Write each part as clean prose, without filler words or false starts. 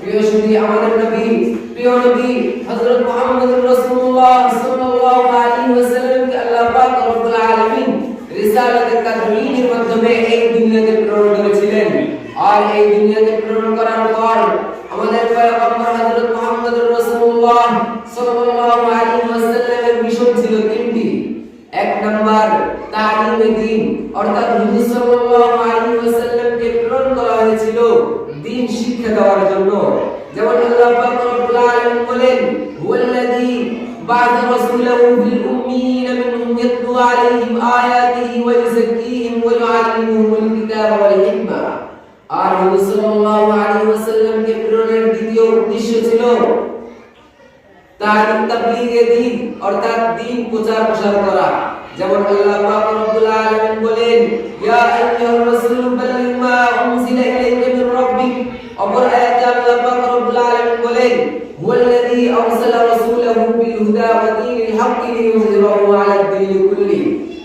প্রিয় সুধী, আমাদের নবী, প্রিয় নবী হযরত মুহাম্মদুর রাসূলুল্লাহ সাল্লাল্লাহু আলাইহি ওয়াসাল্লামকে আল্লাহ পাক রব্বুল আলামিন রিসালাতের তাদবীরের মাধ্যমে এই দুনিয়াতে প্রেরণ করেছিলেন। আর এই দুনিয়াতে প্রেরণ করার পর আমাদের পয়গম্বর হযরত মুহাম্মদুর রাসূলুল্লাহ সাল্লাল্লাহু আলাইহি ওয়াসাল্লামের মিশন ছিল তিনটি। এক নাম্বার তালিমে দ্বীন, অর্থাৎ হুজুর সাল্লাল্লাহু আলাইহি ওয়াসাল্লামকে প্রেরণ করা হয়েছিল দ্বীন শিক্ষা দেওয়ার জন্য। যেমন আল্লাহ পাক রব্বুল আলামিন বলেন, হুয়াল্লাযী বা'আথা রাসূলাহু বিল উম্মিয়িনা মিনহুম ইয়াতলু আলাইহিম আয়াতিহি ওয়া ইউযাক্কিহিম ওয়া ইউআল্লিমুহুমুল কিতাবা ওয়াল হিকমা। আর হুজুর সাল্লাল্লাহু আলাইহি ওয়াসাল্লামকে প্রেরণের দ্বিতীয় উদ্দেশ্য ছিল তাবলীগে দ্বীন, অর্থাৎ দ্বীন প্রচার প্রসার করা। যেমন আল্লাহ পাক রব্বুল আলামিন বলেন, ইয়া আইয়ুহার রাসূল বাল্লিগ মা উনজিলা ইলাইকা মির রাব্বিক। অপর আয়াতে আল্লাহ পাক রব্বুল আলামিন বলেন, হুয়াল্লাযী আরসালা রাসূলাহু বিল হুদা ওয়া দীনিল হাক্কি লিইয়ুযহিরাহু আলাদ দীনি কুল্লি।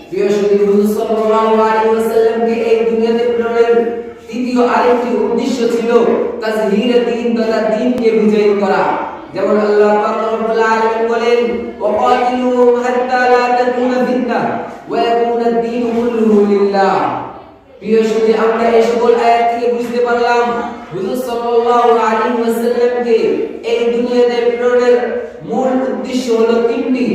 প্রিয় সুধী, হুজুর সাল্লাল্লাহু আলাইহি ওয়াসাল্লামকে এই দুনিয়াতে প্রেরণের তৃতীয় আরেকটি উদ্দেশ্য ছিল তাজহিরে দ্বীন, তথা দ্বীনকে বিজয়ী করা। যেমন আল্লাহ পাক রব্বুল আলামিন বলেন, ওয়াকাতিলুহুম হাত্তা লা তাকুনা ফিতনাহ ওয়া ইয়াকুনা আদ-দীনু কুল্লুহু লিল্লাহ। প্রিয় সুধী, আমরা এই সকল আয়াত থেকে বুঝতে পারলাম হুজুর সাল্লাল্লাহু আলাইহি ওয়াসাল্লামকে এই দুনিয়াতে প্রেরণের মূল উদ্দেশ্য হলো তিনটি।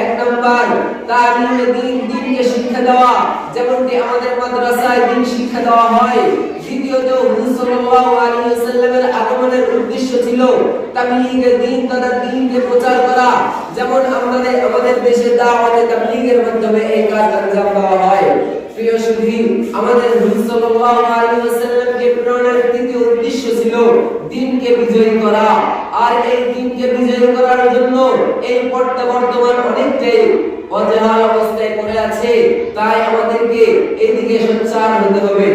এক নাম্বার তালিমে দ্বীন, দ্বীনকে শিক্ষা দেওয়া, যেমনটি আমাদের মাদ্রাসায় দ্বীন শিক্ষা দেওয়া হয়। দ্বিতীয়ত হুজুর সাল্লাল্লাহু আলাইহি ওয়াসাল্লামের আগমনের উদ্দেশ্য ছিল তাবলীগে দ্বীন, তথা দ্বীনকে প্রচার করা। যেমন আমাদের দেশে দাওয়াতে তাবলীগের মাধ্যমে এই কাজ আঞ্জাম দেওয়া হয়। প্রিয় সুধী, আমাদের হুজুর সাল্লাল্লাহু আলাইহি ওয়াসাল্লামকে প্রেরণের তৃতীয় উদ্দেশ্য ছিল দ্বীনকে বিজয়ী করা। আর এই দ্বীনকে বিজয়ী করার জন্য এই বর্তমান অনেকটাই অজাহাল অবস্থায় পড়ে আছে, তাই আমাদেরকে এদিকে সোচ্চার হতে হবে।